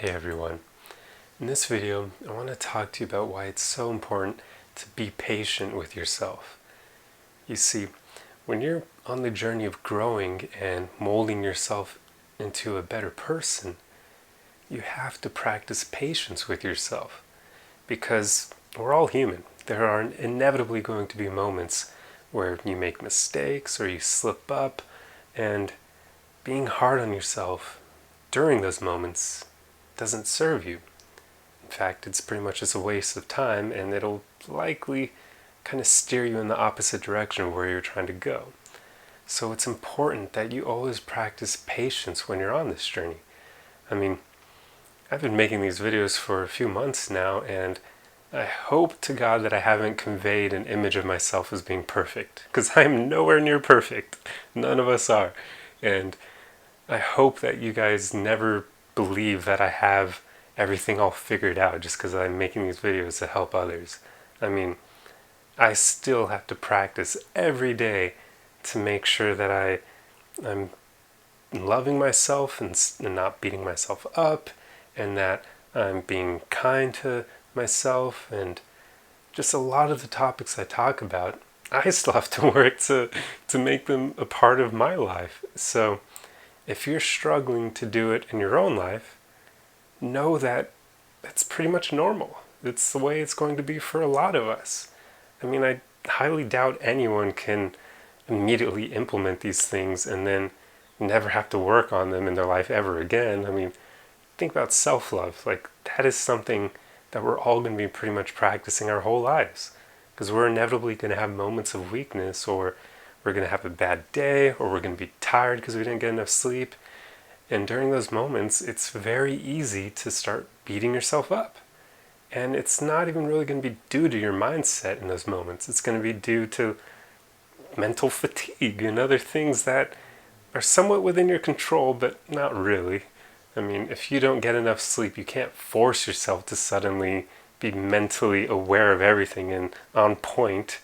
Hey everyone. In this video, I want to talk to you about why it's so important to be patient with yourself. You see, when you're on the journey of growing and molding yourself into a better person, you have to practice patience with yourself because we're all human. There are inevitably going to be moments where you make mistakes or you slip up, and being hard on yourself during those moments doesn't serve you. In fact, it's pretty much just a waste of time, and it'll likely kind of steer you in the opposite direction of where you're trying to go. So it's important that you always practice patience when you're on this journey. I mean, I've been making these videos for a few months now, and I hope to God that I haven't conveyed an image of myself as being perfect, because I'm nowhere near perfect. None of us are. And I hope that you guys never believe that I have everything all figured out just because I'm making these videos to help others. I mean, I still have to practice every day to make sure that I'm loving myself and not beating myself up, and that I'm being kind to myself, and just a lot of the topics I talk about, I still have to work to make them a part of my life. So if you're struggling to do it in your own life, know that that's pretty much normal. It's the way it's going to be for a lot of us. I mean, I highly doubt anyone can immediately implement these things and then never have to work on them in their life ever again. I mean, think about self-love. Like, that is something that we're all going to be pretty much practicing our whole lives, because we're inevitably going to have moments of weakness, or we're going to have a bad day, or we're going to be tired because we didn't get enough sleep. And during those moments, it's very easy to start beating yourself up. And it's not even really going to be due to your mindset in those moments. It's going to be due to mental fatigue and other things that are somewhat within your control, but not really. I mean, if you don't get enough sleep, you can't force yourself to suddenly be mentally aware of everything and on point.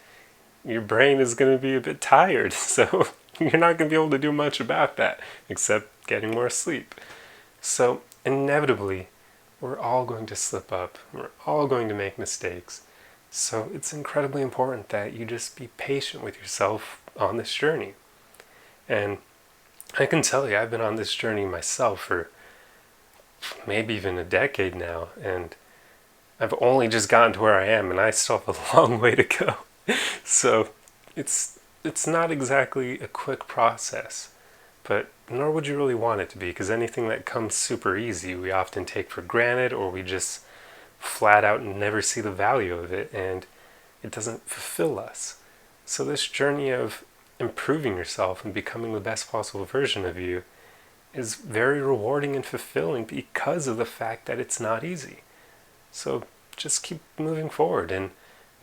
Your brain is going to be a bit tired, so you're not going to be able to do much about that except getting more sleep. So inevitably, we're all going to slip up. We're all going to make mistakes. So it's incredibly important that you just be patient with yourself on this journey. And I can tell you, I've been on this journey myself for maybe even a decade now, and I've only just gotten to where I am, and I still have a long way to go. So it's not exactly a quick process, but nor would you really want it to be, because anything that comes super easy we often take for granted, or we just flat out never see the value of it, and it doesn't fulfill us. So this journey of improving yourself and becoming the best possible version of you is very rewarding and fulfilling because of the fact that it's not easy. So just keep moving forward and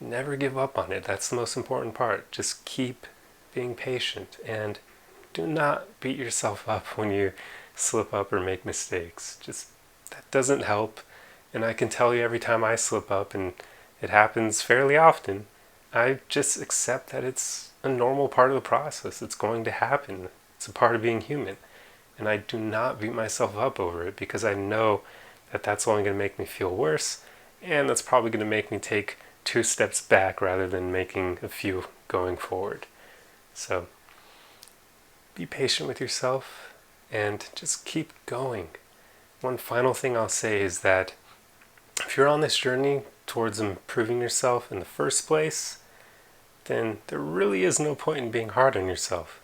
never give up on it. That's the most important part. Just keep being patient, and do not beat yourself up when you slip up or make mistakes. Just, that doesn't help. And I can tell you, every time I slip up, and it happens fairly often, I just accept that it's a normal part of the process. It's going to happen. It's a part of being human. And I do not beat myself up over it, because I know that that's only going to make me feel worse, and that's probably going to make me take 2 steps back rather than making a few going forward. So be patient with yourself and just keep going. One final thing I'll say is that if you're on this journey towards improving yourself in the first place, then there really is no point in being hard on yourself.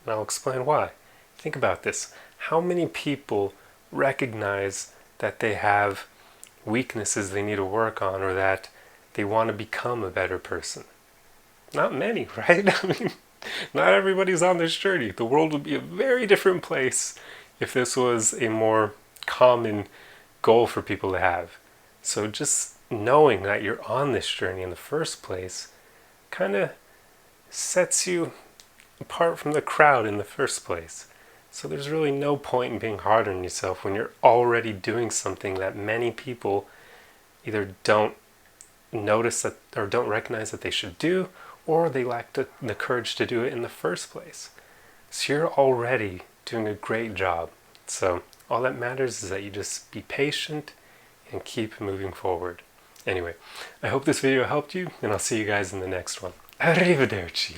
And I'll explain why. Think about this. How many people recognize that they have weaknesses they need to work on, or that they want to become a better person? Not many, right? I mean, not everybody's on this journey. The world would be a very different place if this was a more common goal for people to have. So just knowing that you're on this journey in the first place kind of sets you apart from the crowd in the first place. So there's really no point in being hard on yourself when you're already doing something that many people either don't notice that, or don't recognize that they should do, or they lack the courage to do it in the first place. So you're already doing a great job. So All that matters is that you just be patient and keep moving forward. Anyway, I hope this video helped you, and I'll see you guys in the next one. Arrivederci!